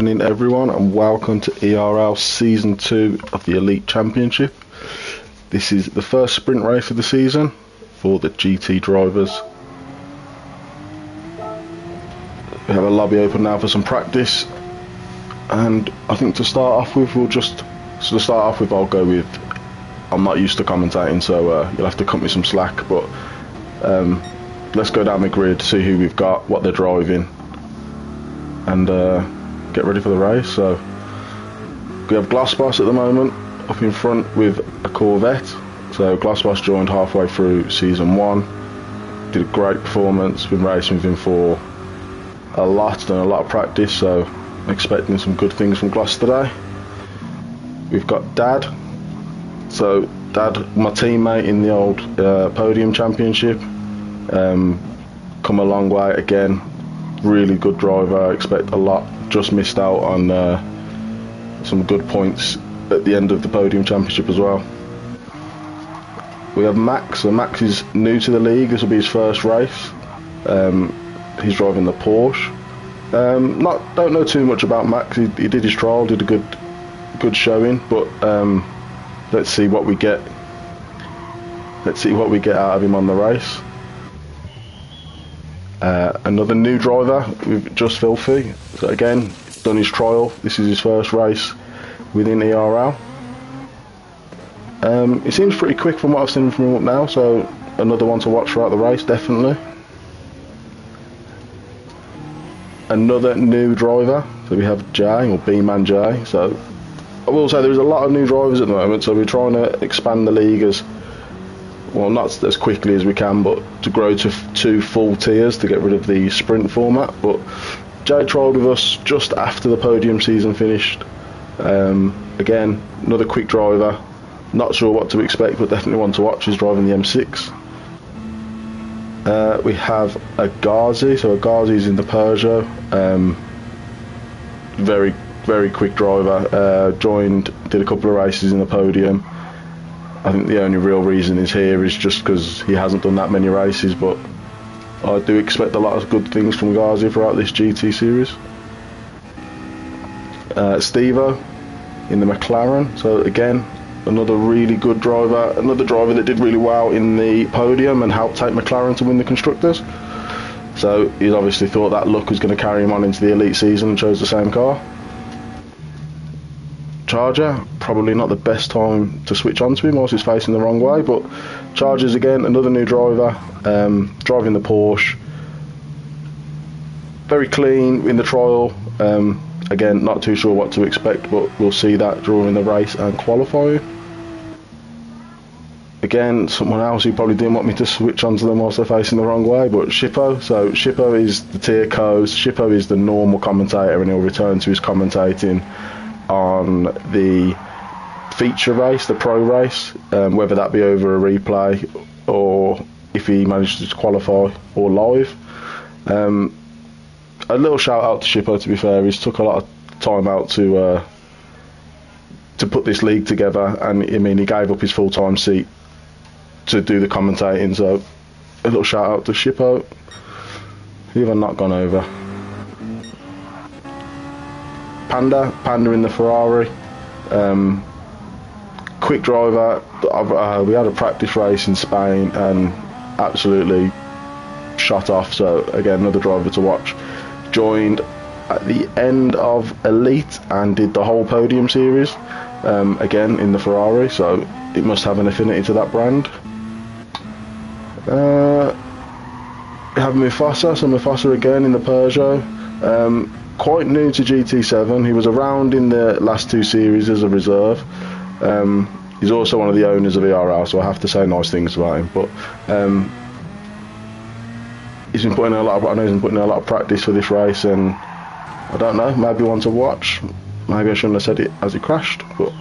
evening everyone, and welcome to ERL Season 2 of the Elite Championship. This is the first sprint race of the season for the GT drivers. We have a lobby open now for some practice, and I think to start off with, I'll go with, I'm not used to commentating, so you'll have to cut me some slack, but let's go down the grid, see who we've got, what they're driving, and get ready for the race. So we have Glossboss at the moment up in front with a Corvette. So Glossboss joined halfway through season 1, did a great performance, been racing with him for a lot, done a lot of practice, so I'm expecting some good things from Gloss today. We've got Dad. So Dad, my teammate in the old podium championship, come a long way again, really good driver, I expect a lot, just missed out on some good points at the end of the podium championship as well. We have Max. So Max is new to the league, this will be his first race. He's driving the Porsche. Don't know too much about Max. He did his trial, did a good showing, but let's see what we get. Let's see what we get out of him on the race. Another new driver with Just Filthy. So again, done his trial. This is his first race within ERL. He seems pretty quick from what I've seen from him up now, so another one to watch throughout the race, definitely. Another new driver. So we have Jay, or B-Man Jay. So I will say there's a lot of new drivers at the moment, so we're trying to expand the league as well, not as quickly as we can, but to grow to 2 full tiers to get rid of the sprint format. But Jay trialled with us just after the podium season finished. Again, another quick driver. Not sure what to expect, but definitely one to watch. He's driving the M6. We have a Ghazi. So a Ghazi is in the Peugeot. Very, very quick driver. Did a couple of races in the podium. I think the only real reason he's here is just because he hasn't done that many races, but I do expect a lot of good things from Ghazi throughout this GT series. Stevo in the McLaren. So again, another really good driver, another driver that did really well in the podium and helped take McLaren to win the Constructors. So he's obviously thought that luck was going to carry him on into the elite season and chose the same car. Charger, probably not the best time to switch on to him whilst he's facing the wrong way, but Charger's again another new driver, driving the Porsche. Very clean in the trial. Again, not too sure what to expect, but we'll see that during the race and qualifying. Again, someone else who probably didn't want me to switch onto them whilst they're facing the wrong way, but Shippo. So Shippo is the tier codes. Shippo is the normal commentator, and he'll return to his commentating on the feature race, the pro race, whether that be over a replay or if he manages to qualify or live. A little shout out to Shippo, to be fair. He's took a lot of time out to put this league together, and I mean, he gave up his full-time seat to do the commentating, so a little shout out to Shippo. Who have I not gone over? Panda in the Ferrari. Quick driver. We had a practice race in Spain and absolutely shot off, so again, another driver to watch. Joined at the end of Elite and did the whole podium series, again in the Ferrari, so it must have an affinity to that brand. We have Mufasa. So Mufasa again in the Peugeot. Quite new to GT7. He was around in the last 2 series as a reserve. He's also one of the owners of ERL, so I have to say nice things about him. But he's been putting in a lot of practice for this race, and I don't know, maybe one to watch. Maybe I shouldn't have said it as he crashed, but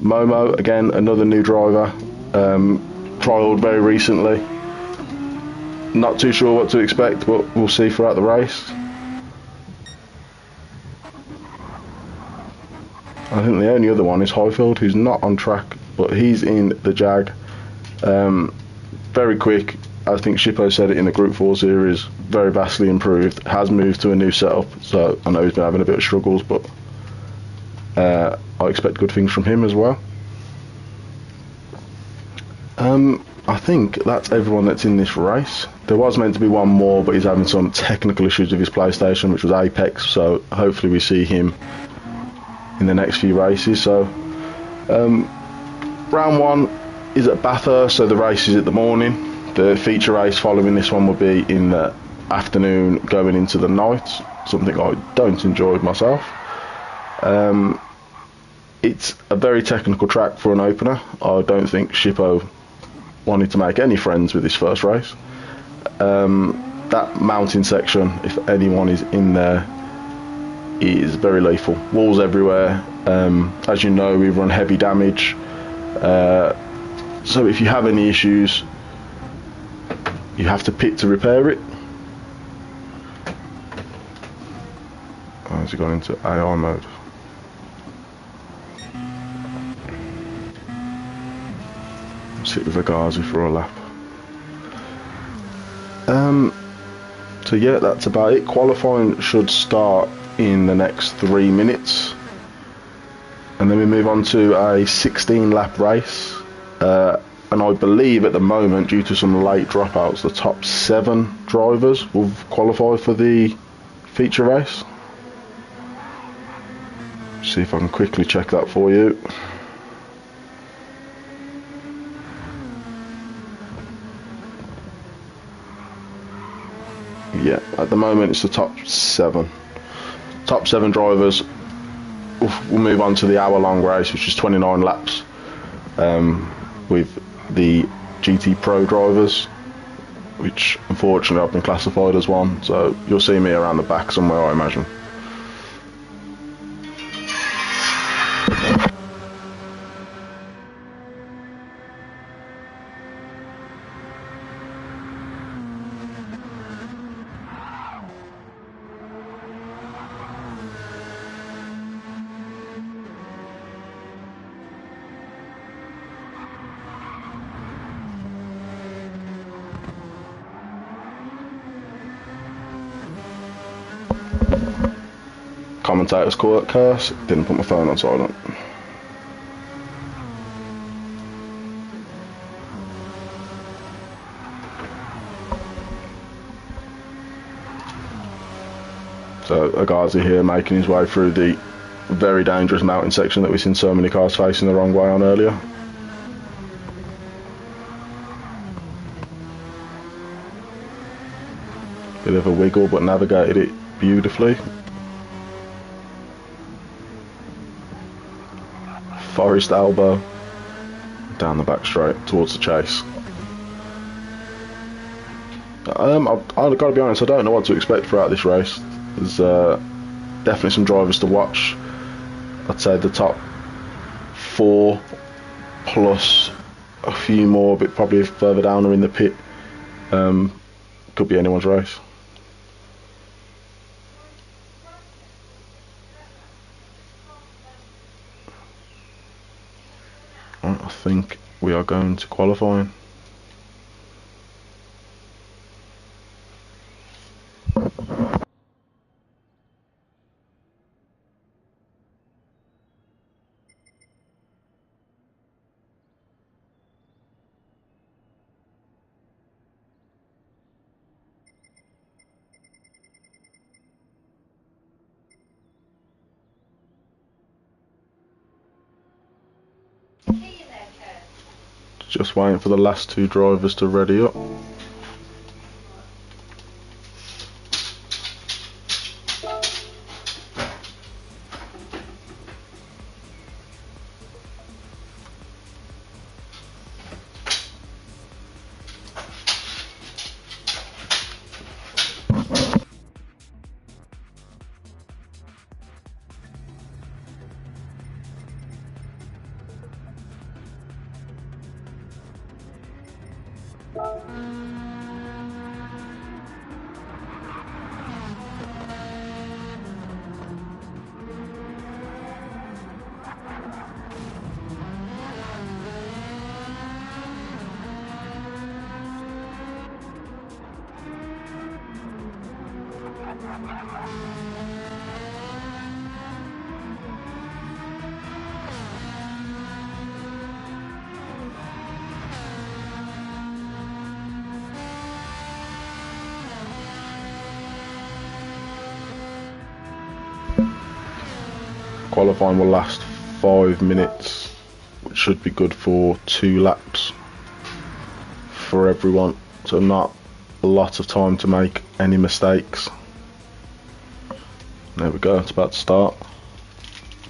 Momo again, another new driver, trialled very recently. Not too sure what to expect, but we'll see throughout the race. I think the only other one is Highfield, who's not on track, but he's in the Jag. Very quick, I think Shippo said it in the Group 4 series, very vastly improved, has moved to a new setup, so I know he's been having a bit of struggles, but I expect good things from him as well. I think that's everyone that's in this race. There was meant to be one more, but he's having some technical issues with his PlayStation, which was Apex, so hopefully we see him in the next few races. So round one is at Bathurst, so the race is at the morning. The feature race following this one will be in the afternoon going into the night, something I don't enjoy myself. It's a very technical track for an opener. I don't think Shippo wanted to make any friends with his first race. That mountain section, if anyone is in there, is very lethal. Walls everywhere. As you know, we run heavy damage. So if you have any issues, you have to pit to repair it. Oh, has he gone into AI mode? Sit with a Ghazi for a lap. So yeah, that's about it. Qualifying should start in the next 3 minutes, and then we move on to a 16 lap race, and I believe at the moment, due to some late dropouts, the top 7 drivers will qualify for the feature race. See if I can quickly check that for you. Yeah, at the moment it's the top 7. Top 7 drivers will move on to the hour-long race, which is 29 laps, with the GT Pro drivers, which unfortunately I've been classified as one, so you'll see me around the back somewhere, I imagine. Commentator's curse, didn't put my phone on silent. So Agazi here making his way through the very dangerous mountain section that we've seen so many cars facing the wrong way on earlier. Bit of a wiggle, but navigated it beautifully. Forest elbow, down the back straight towards the chase. I've got to be honest, I don't know what to expect throughout this race. There's definitely some drivers to watch. I'd say the top 4 plus a few more, but probably further down or in the pit. Could be anyone's race. I think we are going to qualifying. Just waiting for the last 2 drivers to ready up. Qualifying will last 5 minutes, which should be good for 2 laps for everyone, so not a lot of time to make any mistakes. There we go, it's about to start.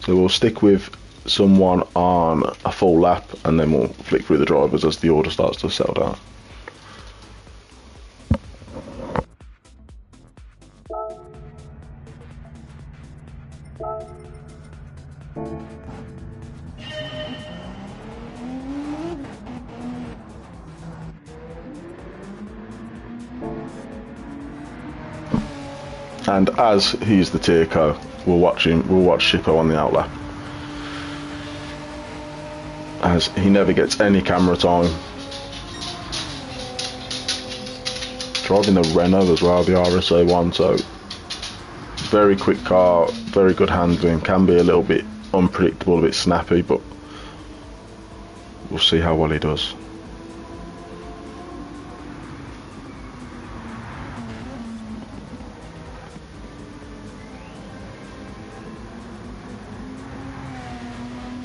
So we'll stick with someone on a full lap and then we'll flick through the drivers as the order starts to settle down. And as he's the tier co, we'll watch Shippo on the outlap, as he never gets any camera time. Driving the Renault as well, the RSO1, so very quick car, very good handling, can be a little bit unpredictable, a bit snappy, but we'll see how well he does.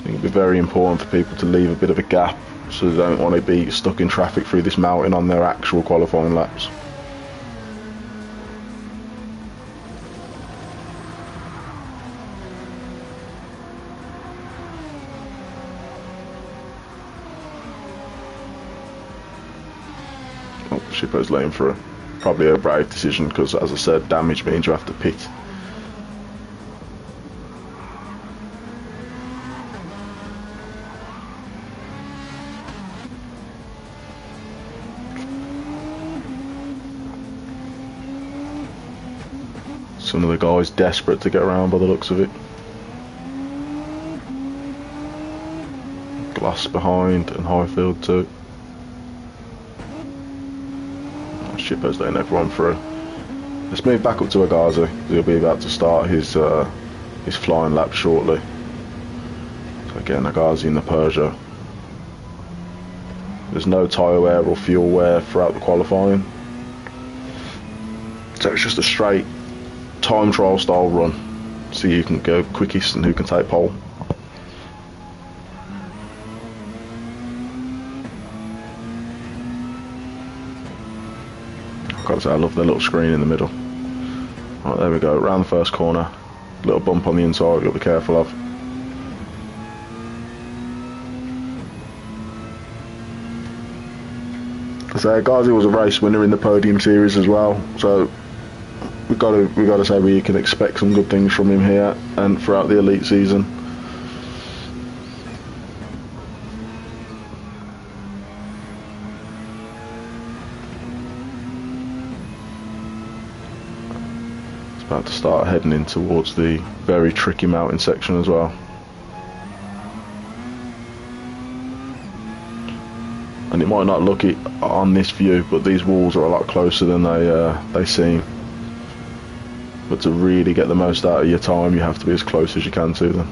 It'll be very important for people to leave a bit of a gap so they don't want to be stuck in traffic through this mountain on their actual qualifying laps. Oh, Shippo's lane through. Probably a brave decision because, as I said, damage means you have to pit. Some of the guys desperate to get around by the looks of it. Glass behind and Highfield too. Oh, Shippo's letting everyone through. Let's move back up to Agazi. He'll be about to start his flying lap shortly. So again, Agazi in the Peugeot. There's no tyre wear or fuel wear throughout the qualifying. So it's just a straight time trial style run, so you can go quickest and who can take pole. I've got to say, I love the little screen in the middle. Right, there we go, around the first corner, little bump on the inside you've got to be careful of. So Agazi was a race winner in the podium series as well, so we've got to say we can expect some good things from him here and throughout the elite season. It's about to start heading in towards the very tricky mountain section as well. And it might not look it on this view, but these walls are a lot closer than they seem. But to really get the most out of your time, you have to be as close as you can to them.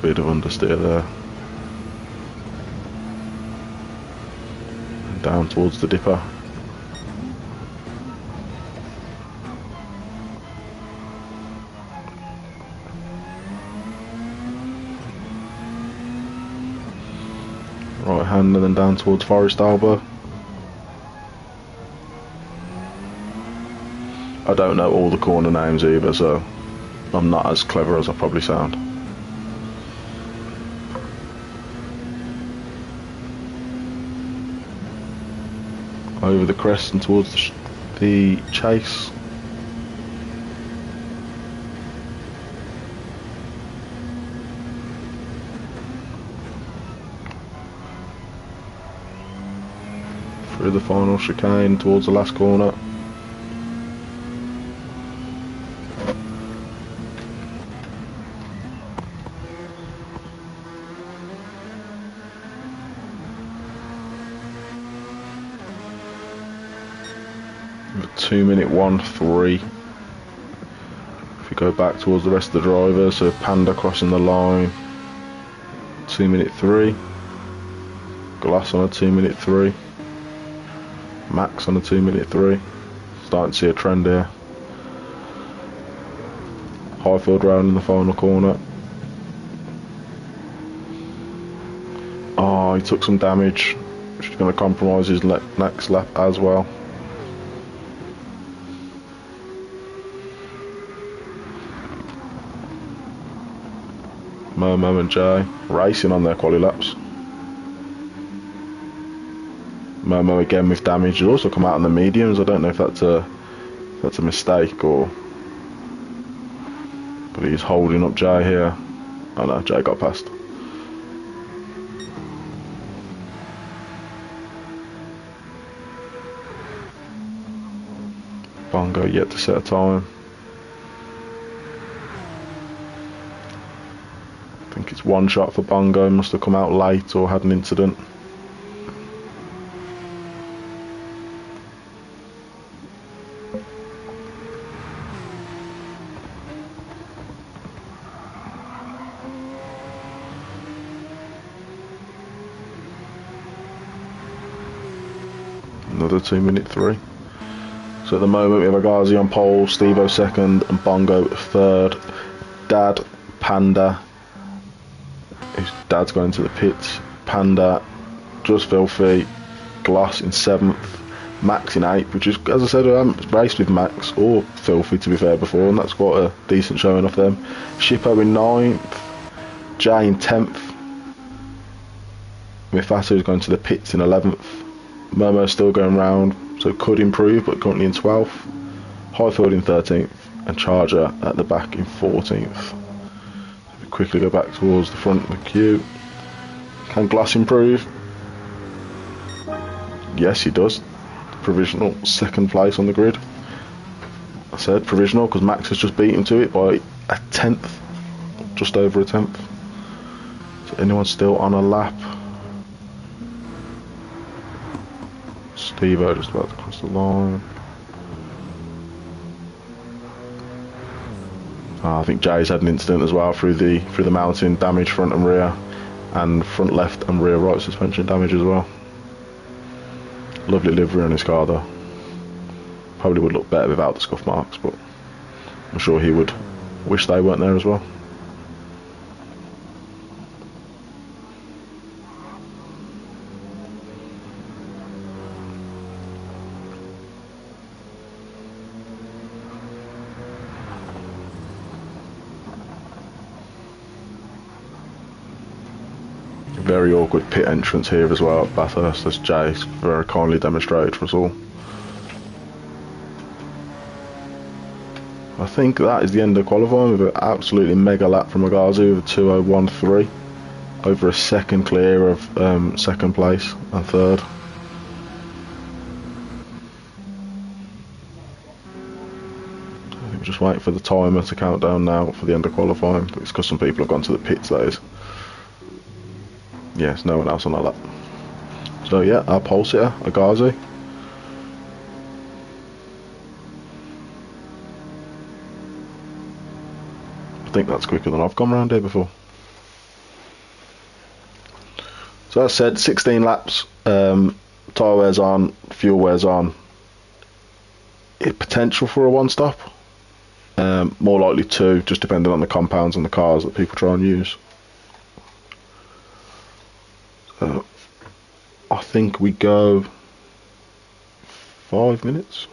Bit of understeer there. And down towards the dipper. Right hand and then down towards Forest Albert. I don't know all the corner names either, so I'm not as clever as I probably sound. Over the crest and towards the chase. Through the final chicane towards the last corner. 2-minute 1-3. If we go back towards the rest of the drivers, so Panda crossing the line, 2-minute 3. Glass on a 2-minute 3. Max on a 2-minute 3. Starting to see a trend here. Highfield round in the final corner. Oh, he took some damage, which is going to compromise his next lap as well. Momo and Jay racing on their quali laps. Momo again with damage. He's also come out on the mediums. I don't know if that's a mistake or, but he's holding up Jay here. Oh no, Jay got past. Bongo yet to set a time. I think it's one shot for Bongo. Must have come out late or had an incident. Another 2-minute 3. So at the moment we have Agazi on pole, Stevo second and Bongo third. Dad, Panda, his dad's going to the pits. Panda, Just Filthy, Glass in 7th, Max in 8th, which is, as I said, I haven't raced with Max or Filthy to be fair before, and that's quite a decent showing off them. Shippo in 9th, Jay in 10th. Mifata is going to the pits in 11th. Momo still going round, so could improve, but currently in 12th. Highfield in 13th, and Charger at the back in 14th. We quickly go back towards the front of the queue. Can Glass improve? Yes, he does. Provisional 2nd place on the grid. I said provisional because Max has just beaten to it by a 10th, just over a 10th. So anyone still on a lap? Stevo just about to cross the line. I think Jay's had an incident as well through the mountain, damage front and rear, and front left and rear right suspension damage as well. Lovely livery on his car though. Probably would look better without the scuff marks, but I'm sure he would wish they weren't there as well. Very awkward pit entrance here as well at Bathurst, as Jay very kindly demonstrated for us all. I think that is the end of qualifying with an absolutely mega lap from Agazu with a 2:01.3, over a second clear of 2nd place and 3rd. I think we're just waiting for the timer to count down now for the end of qualifying. It's because some people have gone to the pits, that is. Yes, no one else on that lap. So yeah, our pole sitter, Agazi. I think that's quicker than I've gone around here before. So as I said, 16 laps, tyre wears on, fuel wears on. Potential for a 1-stop. More likely 2, just depending on the compounds and the cars that people try and use. I think we go 5 minutes.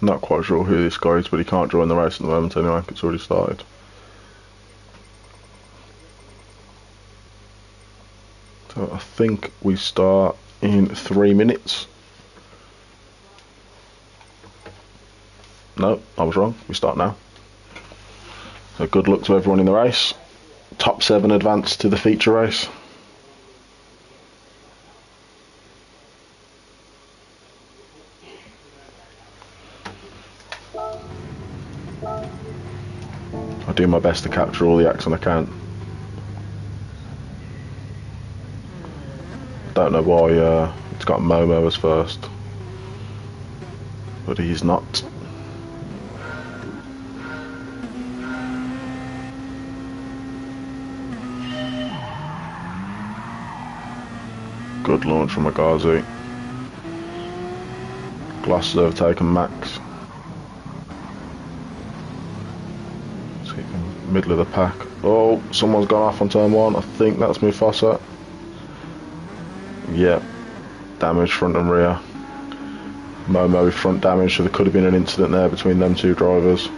Not quite sure who this guy is, but he can't join the race at the moment anyway, it's already started. So I think we start in 3 minutes. No, I was wrong, we start now. So good luck to everyone in the race. Top 7 advance to the feature race. I do my best to capture all the action I can. Don't know why it's got Momo as first, but he's not. Good launch from Agazi. Glass has overtaken Max. Middle of the pack. Oh, someone's gone off on turn 1. I think that's Mufasa. Yeah, damage front and rear. Momo with front damage, so there could have been an incident there between them 2 drivers.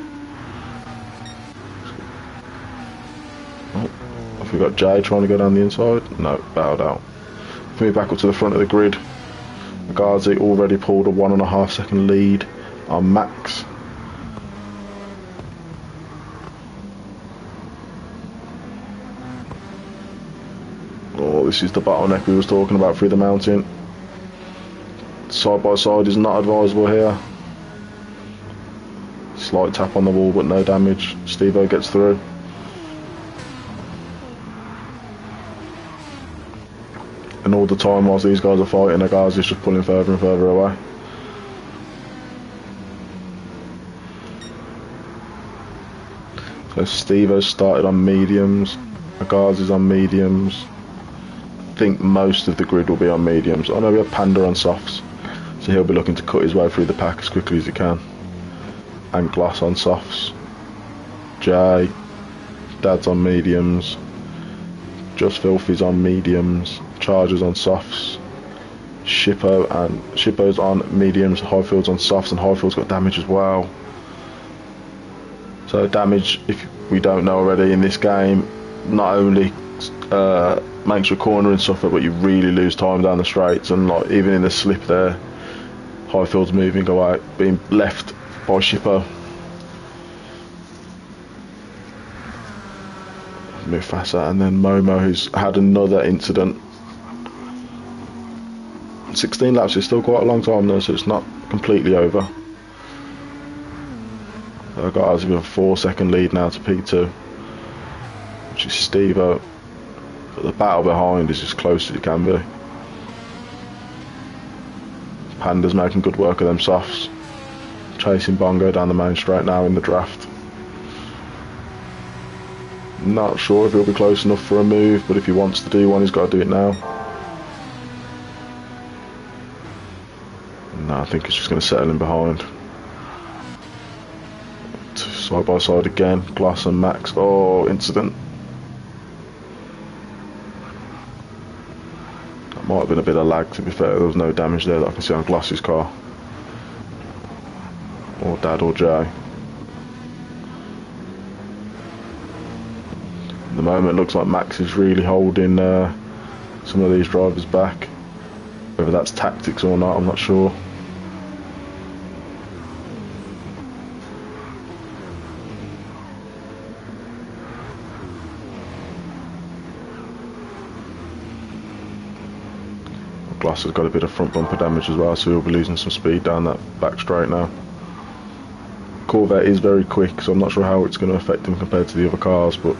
Oh, have we got Jay trying to go down the inside? No, bowed out. Move back up to the front of the grid. Agazi already pulled a 1.5 second lead on Max. Oh, this is the bottleneck we was talking about through the mountain. Side by side is not advisable here. Slight tap on the wall but no damage. Steve-O gets through. And all the time whilst these guys are fighting, Agazi's just pulling further and further away. So Steve-O started on mediums. Agazi's on mediums. I think most of the grid will be on mediums. I know we have Panda on softs, so he'll be looking to cut his way through the pack as quickly as he can. And Glass on softs. Jay, Dad's on mediums. Just Filthy's on mediums. Chargers on softs. Shippo's on mediums. Highfield's on softs, and Highfield's got damage as well. So damage, if we don't know already in this game, not only makes your cornering suffer, but you really lose time down the straights, and like even in the slip there, Highfield's moving away, being left by Shippo. Mufasa, and then Momo, who's had another incident. 16 laps is still quite a long time though, so it's not completely over. I've got us with a 4-second lead now to P2, which is Steve-O. But the battle behind is as close as it can be. Panda's making good work of them softs. Chasing Bongo down the main straight now in the draft. Not sure if he'll be close enough for a move, but if he wants to do one, he's got to do it now. No, I think he's just going to settle in behind. Side by side again, Glass and Max. Oh, incident. That might have been a bit of lag, to be fair. There was no damage there that I can see on Glass's car. Or Dad or Jay. At the moment, it looks like Max is really holding some of these drivers back. Whether that's tactics or not, I'm not sure. Glass has got a bit of front bumper damage as well, so he'll be losing some speed down that back straight now. Corvette is very quick, so I'm not sure how it's going to affect him compared to the other cars, but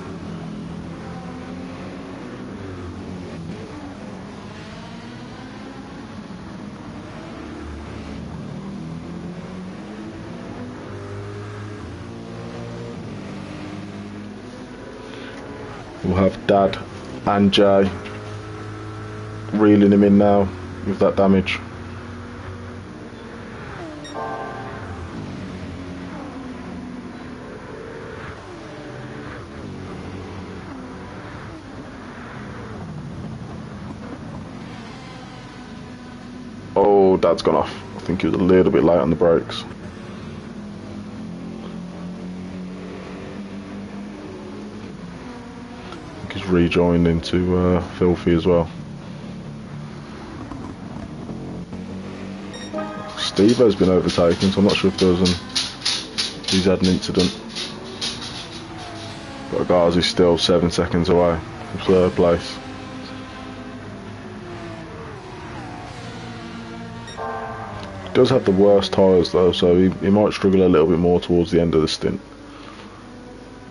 we'll have Dad and Jay reeling him in now with that damage. Oh, Dad's gone off. I think he was a little bit late on the brakes. have rejoined into Filthy as well. Steve-O's been overtaken, so I'm not sure if he's had an incident. But Ghazi's still 7 seconds away from third place. He does have the worst tyres though, so he might struggle a little bit more towards the end of the stint.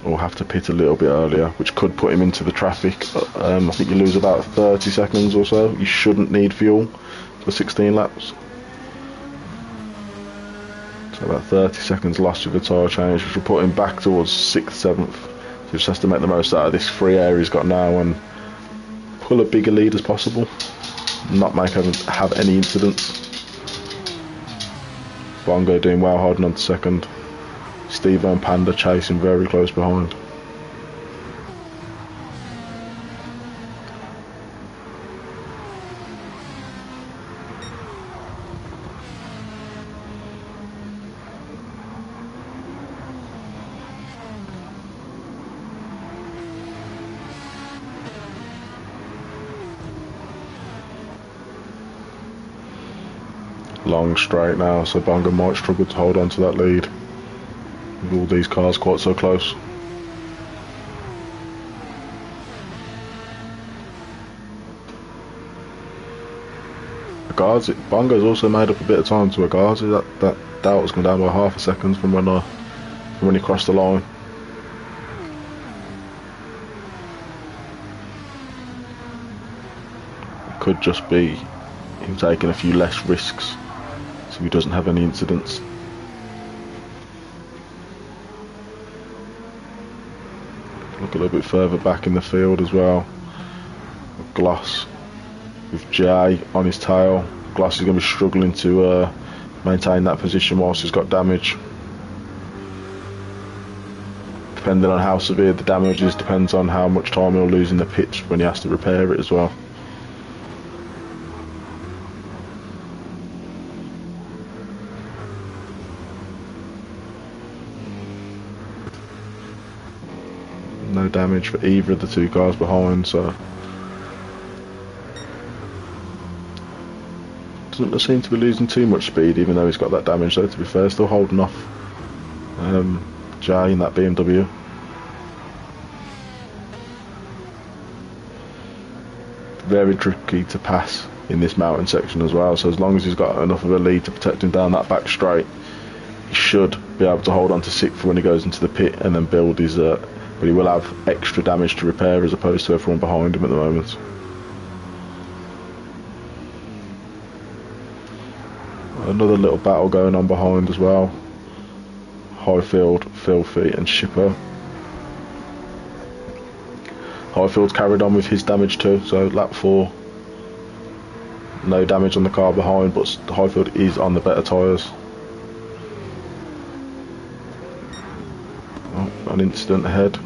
Or have to pit a little bit earlier, which could put him into the traffic. I think you lose about 30 seconds or so. You shouldn't need fuel for 16 laps. So about 30 seconds lost with the tyre change, which will put him back towards 6th, 7th. So he just has to make the most out of this free air he's got now and pull a bigger lead as possible. Not have any incidents. Bongo doing well, holding on to second. Steve and Panda chasing very close behind. Long straight now, so Bongo might struggle to hold on to that lead with all these cars quite so close. Bongo's also made up a bit of time to Agazi. That doubt has gone down by half a second from when he crossed the line. It could just be him taking a few less risks so he doesn't have any incidents. Look a little bit further back in the field as well. Gloss with Jay on his tail. Gloss is going to be struggling to maintain that position whilst he's got damage. Depending on how severe the damage is, depends on how much time he'll lose in the pits when he has to repair it as well. No damage for either of the two cars behind, so doesn't seem to be losing too much speed, even though he's got that damage though, to be fair. Still holding off Jay in that BMW. Very tricky to pass in this mountain section as well, so as long as he's got enough of a lead to protect him down that back straight, he should be able to hold on to 6th when he goes into the pit and then build his but he will have extra damage to repair as opposed to everyone behind him at the moment. Another little battle going on behind as well. Highfield, Filthy and Shipper. Highfield's carried on with his damage too, so lap 4. No damage on the car behind, but Highfield is on the better tyres. Oh, an incident ahead.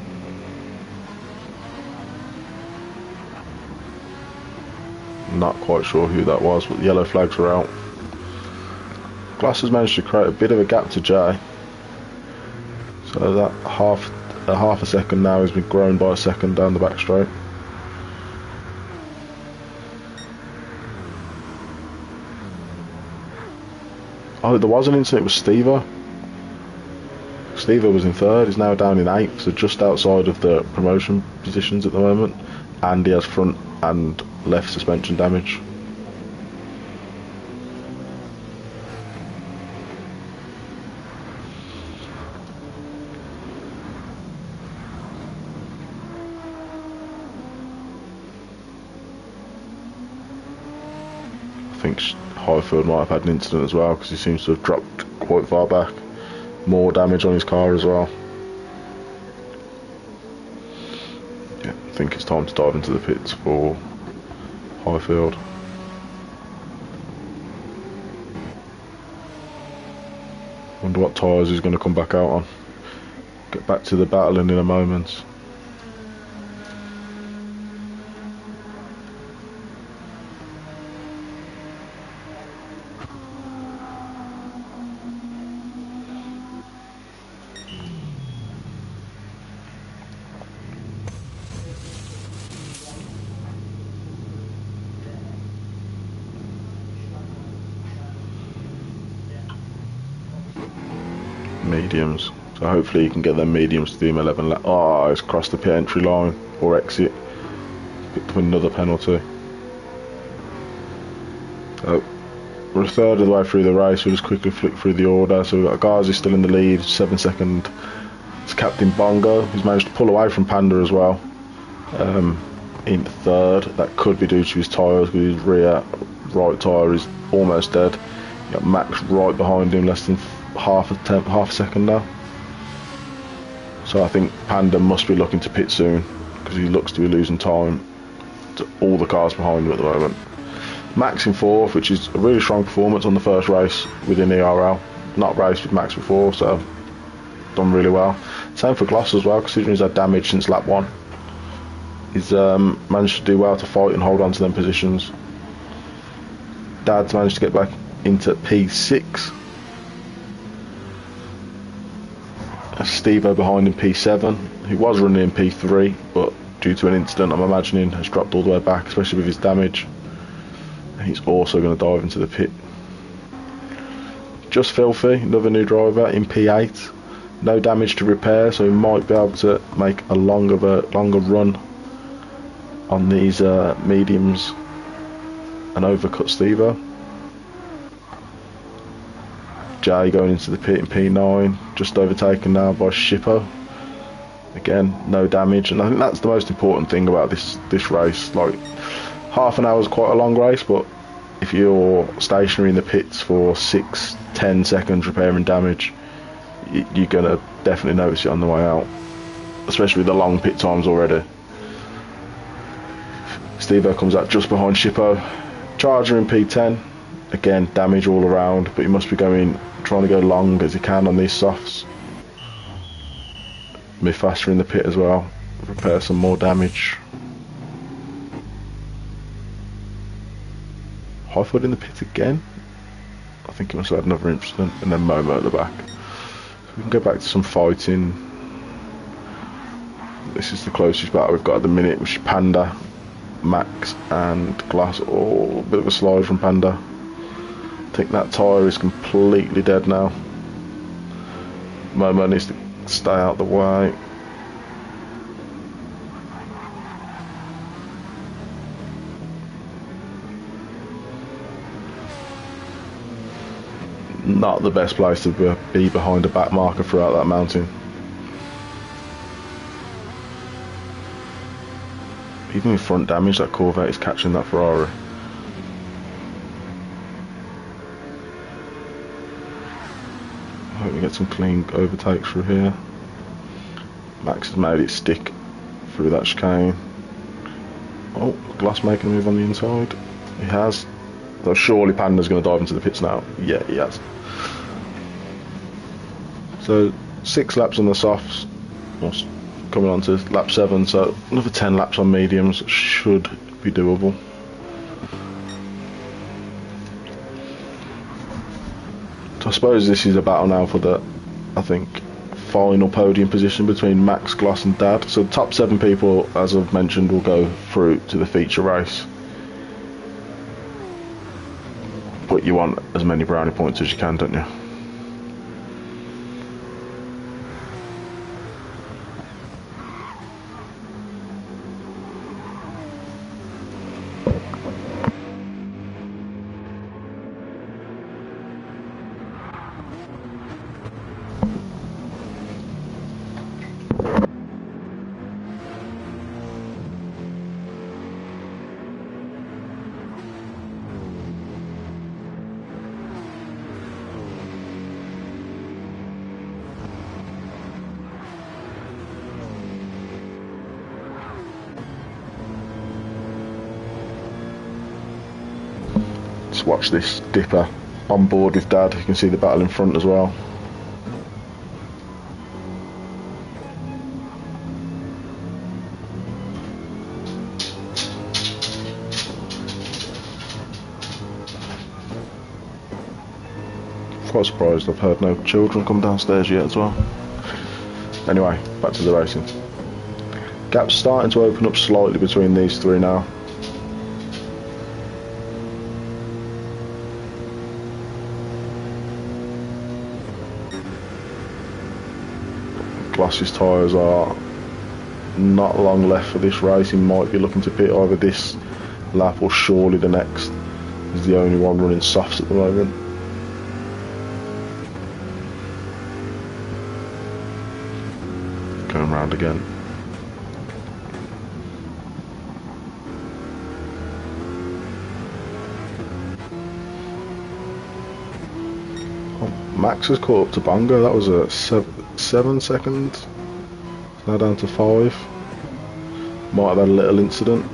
Not quite sure who that was, but the yellow flags were out. Glass has managed to create a bit of a gap to Jay, so that half a second now has been grown by a second down the back straight. Oh, there was an incident with Steve-O. Steve-O was in 3rd, he's now down in 8th, so just outside of the promotion positions at the moment, and he has front and left suspension damage. I think Highfield might have had an incident as well, because he seems to have dropped quite far back. More damage on his car as well. Yeah, I think it's time to dive into the pits for Highfield. Wonder what tyres he's going to come back out on. Get back to the battling in a moment. mediums. So hopefully you can get them mediums to do him 11 laps. Oh, it's crossed the pit entry line or exit. Picked up another penalty. So we're a third of the way through the race. We'll just quickly flick through the order. So we've got Ghazi still in the lead, 7 second. It's Captain Bongo, who's managed to pull away from Panda as well. In third, that could be due to his tyres, because his rear right tyre is almost dead. You got Max right behind him, less than half a second now. So I think Panda must be looking to pit soon, because he looks to be losing time to all the cars behind him at the moment. Max in fourth, which is a really strong performance on the first race within ERL. Not raced with Max before, so done really well. Same for Gloss as well, considering he's had damage since lap 1. He's managed to do well to fight and hold on to them positions. Dad's managed to get back into P6. Steve-O behind in P7. He was running in P3, but due to an incident, I'm imagining, has dropped all the way back, especially with his damage. And he's also going to dive into the pit. Just Filthy, another new driver in P8. No damage to repair, so he might be able to make a longer run on these mediums and overcut Steve-O. Jay going into the pit in P9, just overtaken now by Shippo. Again, no damage, and I think that's the most important thing about this race. Like, half an hour is quite a long race, but if you're stationary in the pits for 6-10 seconds repairing damage, you're gonna definitely notice it on the way out, especially with the long pit times already. Steve-O comes out just behind Shippo. Charger in P10. Again, damage all around, but he must be trying to go long as he can on these softs. Be faster in the pit as well. Repair some more damage. Highfield in the pit again. I think he must have had another incident, and then Momo at the back. So we can go back to some fighting. This is the closest battle we've got at the minute, which is Panda, Max and Glass. Oh, a bit of a slide from Panda. I think that tyre is completely dead now. Momo needs to stay out the way. Not the best place to be behind a back marker throughout that mountain. Even with front damage, that Corvette is catching that Ferrari. I hope we get some clean overtakes through here. Max has made it stick through that chicane. Oh, Glass making a move on the inside. He has. So surely Panda's going to dive into the pits now. Yeah, he has. So 6 laps on the softs. Coming on to lap 7, so another 10 laps on mediums should be doable. So I suppose this is a battle now for the, I think, final podium position between Max, Gloss and Dad. So the top 7 people, as I've mentioned, will go through to the feature race. But you want as many brownie points as you can, don't you? Just watch this dipper on board with Dad. You can see the battle in front as well. Quite surprised I've heard no children come downstairs yet as well. Anyway, back to the racing. Gap's starting to open up slightly between these 3 now. Gloss's tyres are not long left for this race. He might be looking to pit either this lap or surely the next. He's the only one running softs at the moment. Going round again. Max has caught up to Bongo. That was a 7 seconds. Now down to 5. Might have had a little incident.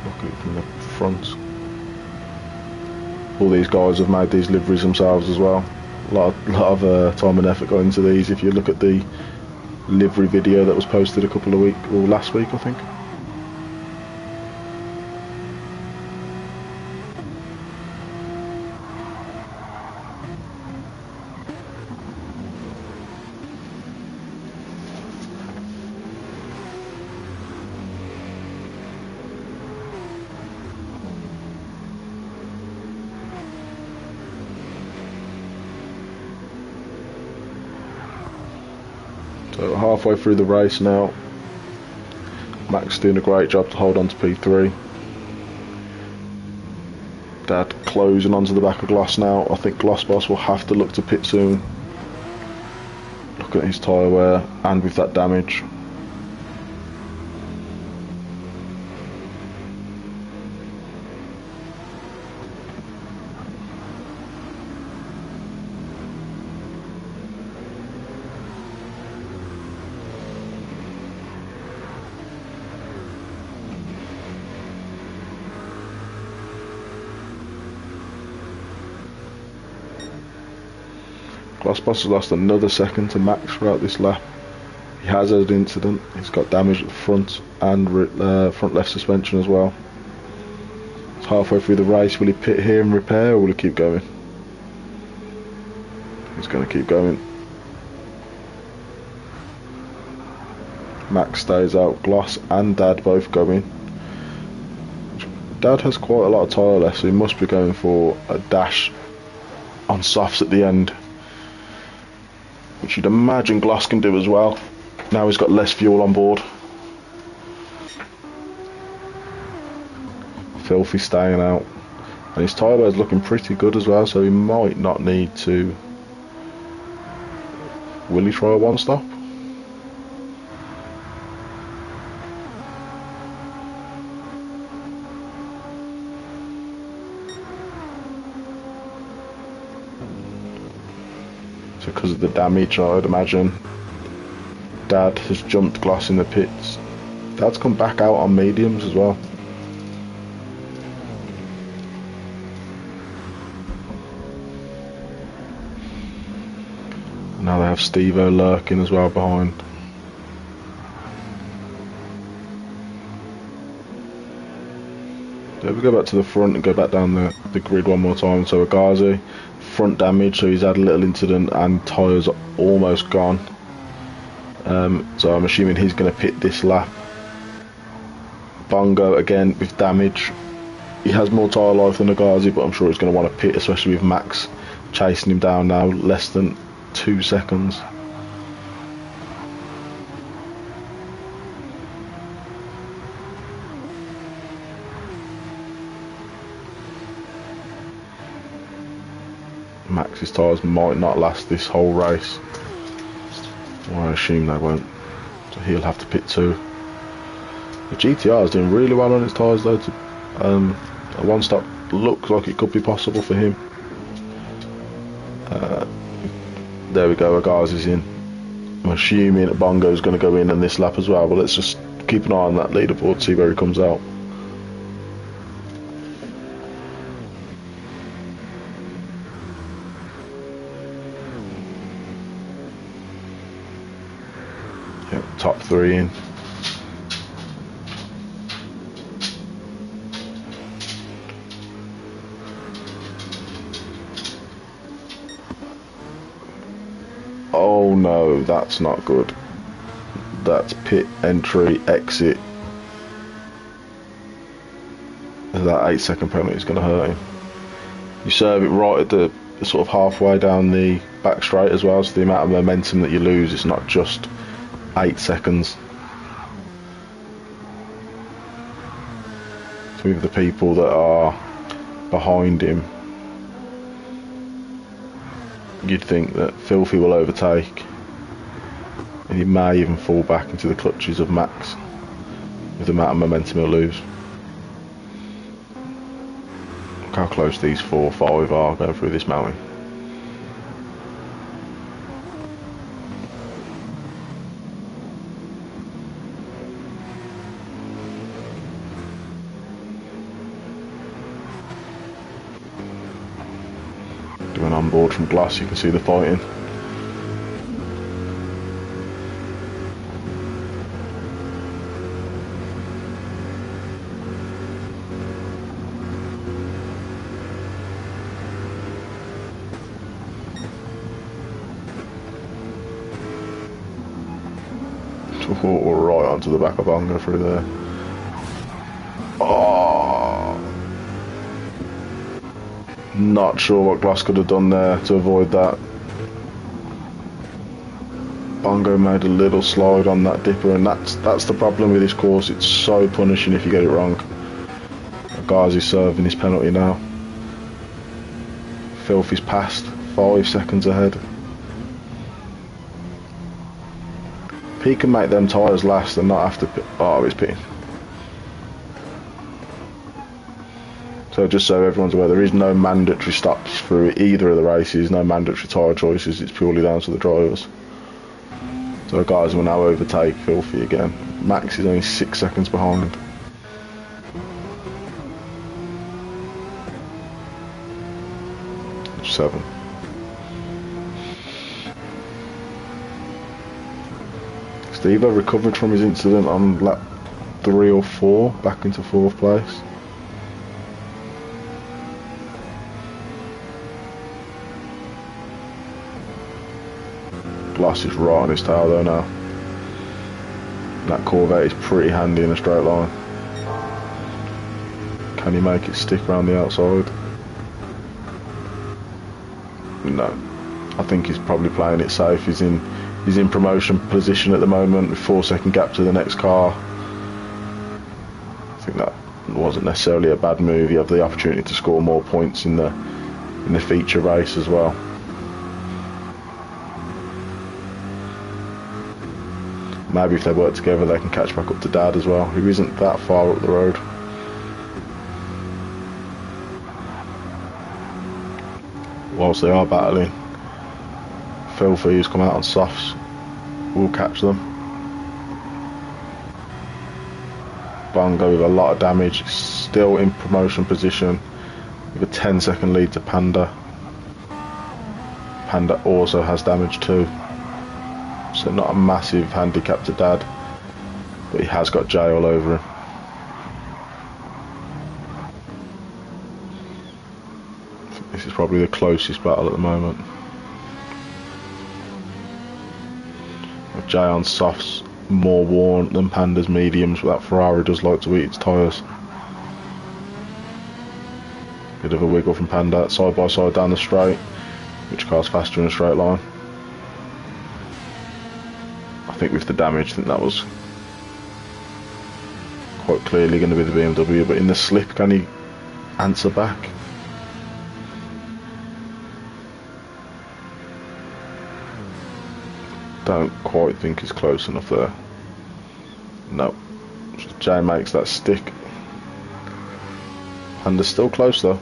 Look at it from the front. All these guys have made these liveries themselves as well. A lot of time and effort going into these. If you look at the livery video that was posted a couple of weeks, or last week I think. So halfway through the race now. Max doing a great job to hold on to P3. Dad closing onto the back of Gloss now. I think Gloss Boss will have to look to pit soon. Look at his tyre wear and with that damage. Gloss Boss has lost another second to Max throughout this lap. He has had an incident. He's got damage at the front and front left suspension as well. It's halfway through the race. Will he pit here and repair, or will he keep going? He's going to keep going. Max stays out. Gloss and Dad both going. Dad has quite a lot of tyre left, so he must be going for a dash on softs at the end, which you'd imagine Gloss can do as well. Now he's got less fuel on board. Filthy staying out. And his tyre wear's looking pretty good as well, so he might not need to... Will he try a one stop? So because of the damage, I'd imagine Dad has jumped Gloss in the pits. Dad's come back out on mediums as well. Now they have Steve-O lurking as well behind. So we go back to the front and go back down the grid one more time. So Agazi, front damage, so he's had a little incident and tyres are almost gone. So I'm assuming he's going to pit this lap. Bongo again with damage. He has more tyre life than Agazi, but I'm sure he's going to want to pit, especially with Max chasing him down now, less than 2 seconds. Max's tyres might not last this whole race. Well, I assume they won't. So he'll have to pit too. The GTR is doing really well on his tyres though. A one stop looks like it could be possible for him. There we go, Agazi's in. I'm assuming that Bongo's going to go in this lap as well, but let's just keep an eye on that leaderboard, see where he comes out. Yep, top 3 in. Oh no, that's not good. That's pit entry, exit. That 8 second penalty is going to hurt him. You serve it right at the sort of halfway down the back straight as well, so the amount of momentum that you lose is not just 8 seconds. So with the people that are behind him, you'd think that Filthy will overtake, and he may even fall back into the clutches of Max with the amount of momentum he'll lose. Look how close these 4 or 5 are going through this mountain. Doing on board from Glass, you can see the fighting. We're right onto the back of Bongo through there. Oh, not sure what Glass could have done there to avoid that. Bongo made a little slide on that dipper, and that's the problem with this course. It's so punishing if you get it wrong. Guys is serving his penalty now. Filthy's passed, 5 seconds ahead. He can make them tyres last and not have to oh, he's pitting. So just so everyone's aware, there is no mandatory stops through either of the races, no mandatory tyre choices, it's purely down to the drivers. So the guys will now overtake Filthy again. Max is only 6 seconds behind. Seven. Steve recovered from his incident on lap 3 or 4, back into 4th place. Glass is right on his tail though now. That Corvette is pretty handy in a straight line. Can he make it stick around the outside? No. I think he's probably playing it safe. He's in promotion position at the moment with 4-second gap to the next car. I think that wasn't necessarily a bad move. You have the opportunity to score more points in the feature race as well. Maybe if they work together they can catch back up to Dad as well, who isn't that far up the road. Whilst they are battling, Filthy, who's come out on softs, will catch them. Bongo with a lot of damage, still in promotion position with a 10-second lead to Panda. Panda also has damage too, so not a massive handicap to Dad, but he has got Jay all over him. This is probably the closest battle at the moment. With Jay on softs, more worn than Panda's mediums, but that Ferrari does like to eat its tyres. Bit of a wiggle from Panda, side by side down the straight. Which car's faster in a straight line? I think with the damage, I think that was quite clearly going to be the BMW, but in the slip, can he answer back? Don't quite think he's close enough there. No. Jay makes that stick. And they're still close though.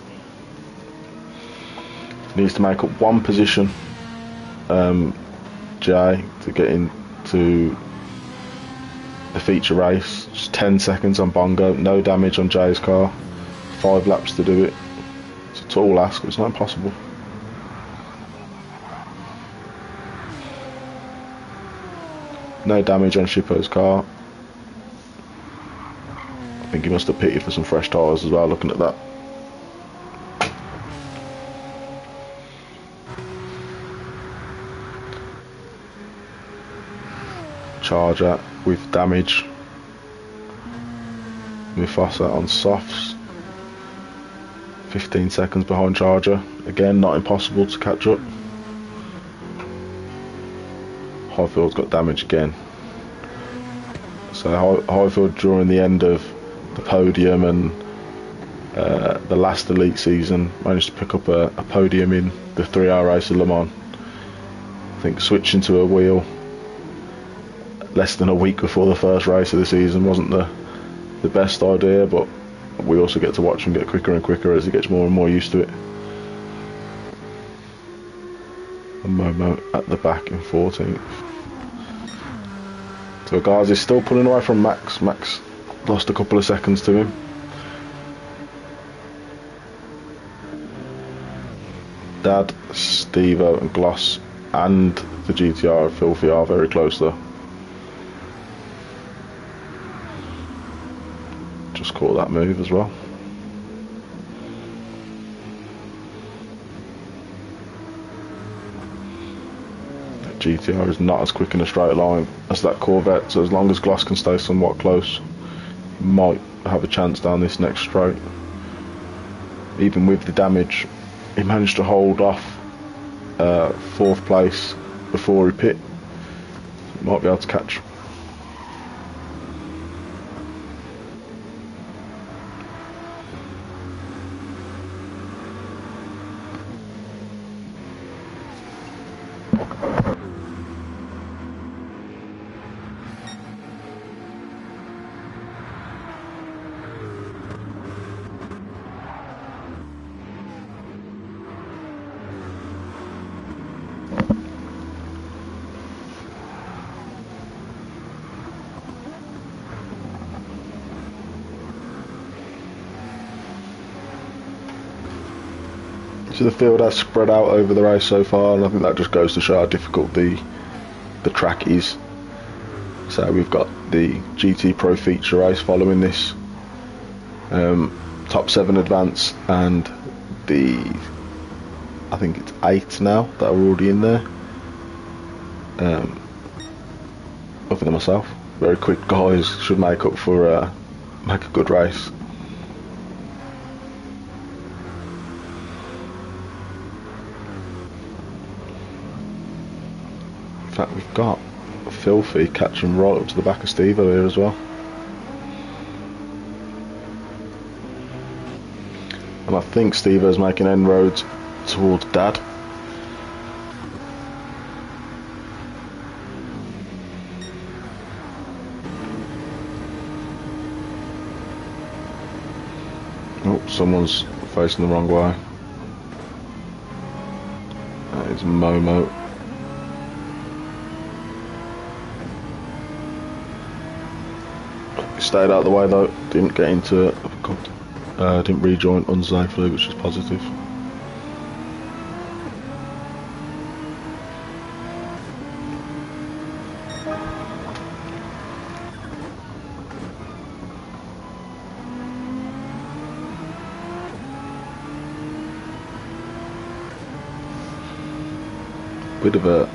Needs to make up one position, Jay, to get into the feature race. Just 10 seconds on Bongo. No damage on Jay's car. 5 laps to do it. It's a tall ask, but it's not impossible. No damage on Shippo's car. I think he must have pitted for some fresh tyres as well, looking at that. Charger with damage. Mufasa on softs. 15 seconds behind Charger. Again, not impossible to catch up. Highfield's got damage again. So Highfield, during the end of the podium and the last elite season, managed to pick up a podium in the 3-hour race of Le Mans. I think switching to a wheel less than a week before the first race of the season wasn't the best idea, but we also get to watch him get quicker and quicker as he gets more and more used to it. And Momo at the back in 14th. So guys, he's still pulling away from Max. Max lost a couple of seconds to him. Dad, Stevo and Gloss and the GTR of Filthy are very close though. Just caught that move as well. The GTR is not as quick in a straight line as that Corvette, so as long as Gloss can stay somewhat close, he might have a chance down this next straight. Even with the damage, he managed to hold off 4th place before he pit. Might be able to catch. So the field has spread out over the race so far, and I think that just goes to show how difficult the track is. So we've got the GT Pro feature race following this, top 7 advance, and I think it's 8 now that are already in there. Other than myself, very quick guys, should make up for make a good race. In fact, we've got Filthy catching right up to the back of Steve here as well. And I think Steve is making inroads towards Dad. Oh, someone's facing the wrong way. That is Momo. Stayed out of the way though, didn't get into it, didn't rejoin unsafely, which is positive.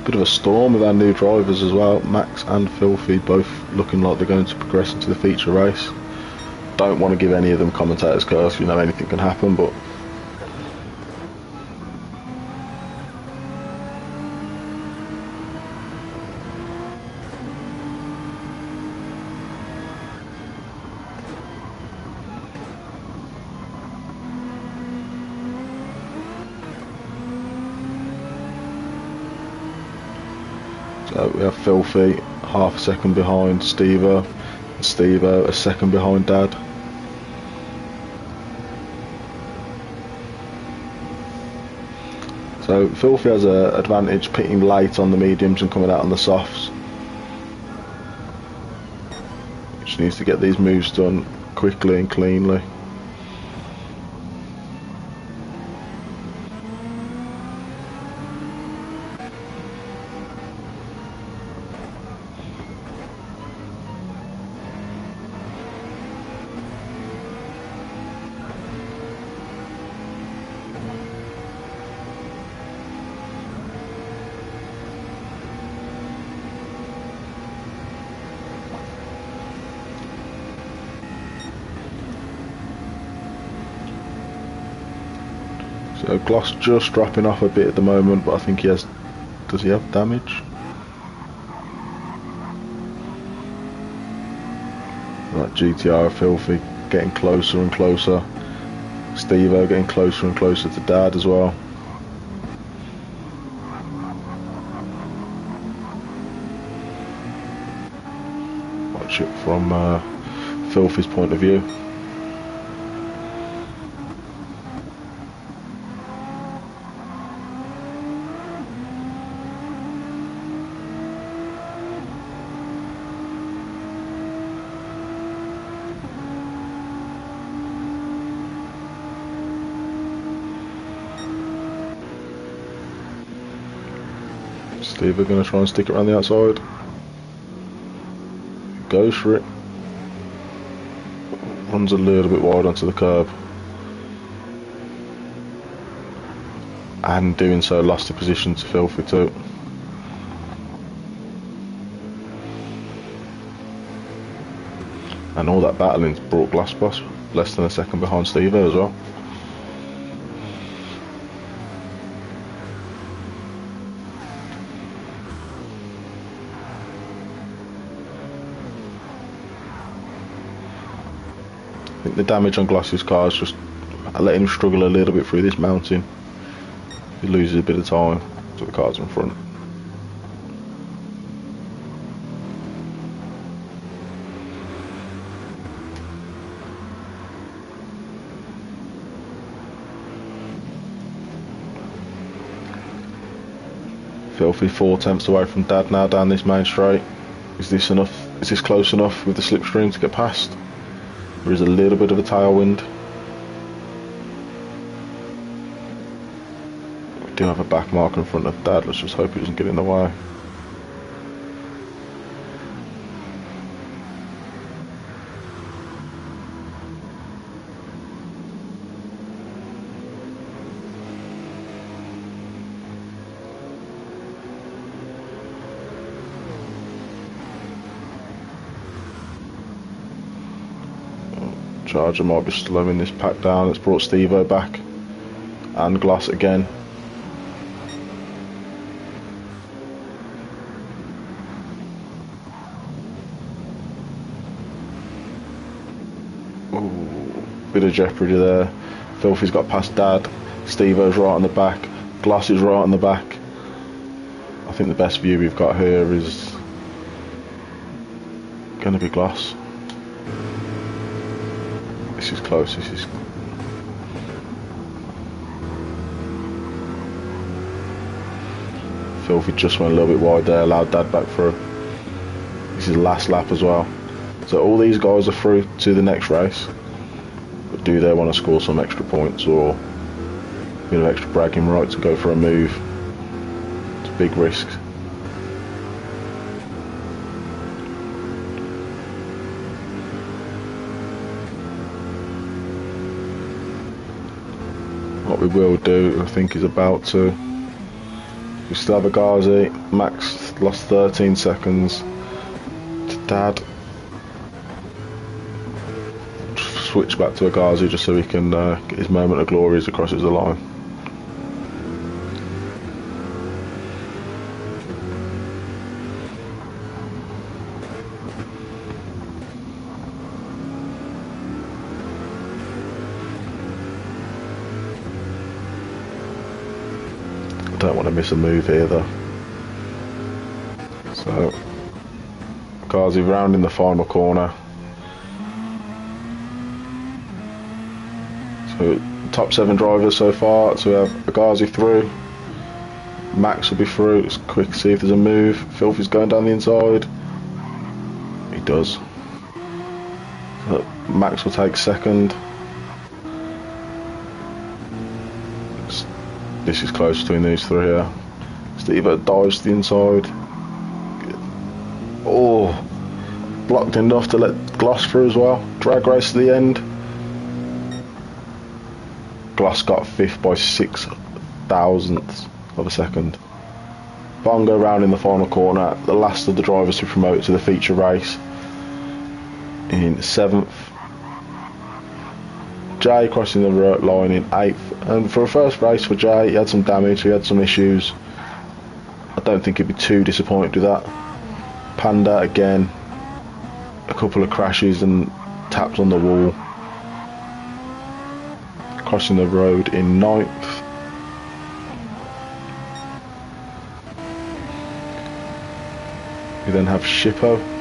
Bit of a storm with our new drivers as well. Max and Filthy both looking like they're going to progress into the feature race. Don't want to give any of them commentators curse, you know anything can happen, but so we have Filthy half a second behind Stevo, and Stevo a second behind Dad. So Filthy has an advantage pitting late on the mediums and coming out on the softs. Just needs to get these moves done quickly and cleanly. So Gloss just dropping off a bit at the moment, but I think he has... Does he have damage? Right, GTR Filthy getting closer and closer. Steve-O getting closer and closer to Dad as well. Watch it from Filthy's point of view. Steve are going to try and stick it around the outside. Goes for it. Runs a little bit wide onto the curb. And doing so lost the position to Filthy too. And all that battling's brought Glass Boss less than a second behind Steve as well. I think the damage on Glass's car is just letting him struggle a little bit through this mountain. He loses a bit of time to the cars in front. Filthy 4 tenths away from Dad now down this main straight. Is this enough? Is this close enough with the slipstream to get past? There is a little bit of a tailwind. We do have a back mark in front of Dad. Let's just hope he doesn't get in the way. Charger might be slowing this pack down. It's brought Steve-O back and Glass again. Ooh, bit of jeopardy there. Filthy's got past Dad. Steve-O's right on the back. Glass is right on the back. I think the best view we've got here is going to be Glass. This is close, this is... Filthy just went a little bit wide there, allowed Dad back through. This is last lap as well. So all these guys are through to the next race. But do they want to score some extra points or a bit of extra bragging rights and go for a move? It's a big risk. What we will do, I think, is about to... We still have a Ghazi. Max lost 13 seconds to Dad. Switch back to a Ghazi just so he can get his moment of glory as he crosses the line. Don't want to miss a move here though. So Ghazi round in the final corner. So top 7 drivers so far. So we have a Ghazi through. Max will be through. Let's quick see if there's a move. Filthy's going down the inside. He does. So Max will take second. This is close between these three here. Steve dives to the inside. Oh, blocked enough to let Glass through as well. Drag race to the end. Glass got 5th by 6 thousandths of a second. Bongo round in the final corner. The last of the drivers to promote to the feature race. In 7th. Jay crossing the line in 8th, and for a first race for Jay, he had some damage, he had some issues. I don't think he'd be too disappointed with that. Panda again, a couple of crashes and taps on the wall. Crossing the road in 9th. We then have Shippo.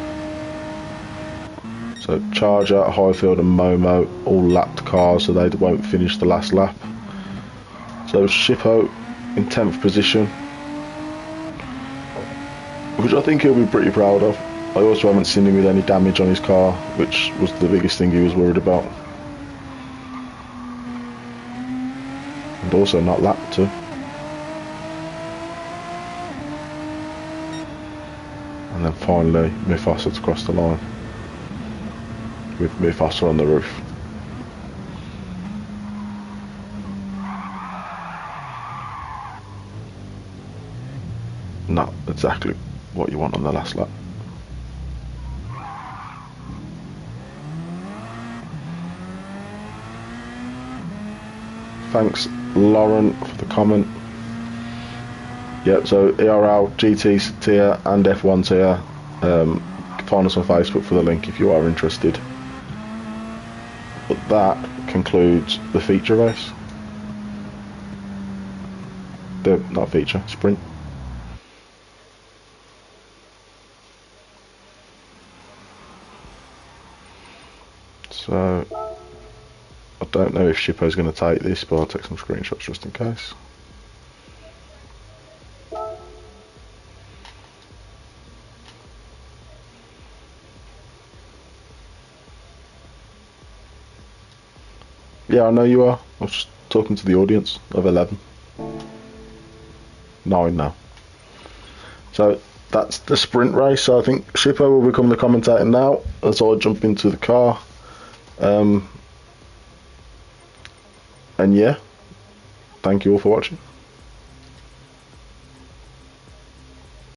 So Charger, Highfield and Momo all lapped cars, so they won't finish the last lap. So Shippo in 10th position, which I think he'll be pretty proud of. I also haven't seen him with any damage on his car, which was the biggest thing he was worried about. And also not lapped to. And then finally Mufasa to cross the line, with Mufasa on the roof. Not exactly what you want on the last lap. Thanks Lauren for the comment. Yep, so ERL, GT tier and F1 tier. Find us on Facebook for the link if you are interested. But that concludes the feature race. Not feature, sprint. So I don't know if Shippo's going to take this, but I'll take some screenshots just in case. Yeah, I know you are. I was just talking to the audience of 11. 9 now. So that's the sprint race. So I think Shippo will become the commentator now as I jump into the car. And yeah, thank you all for watching.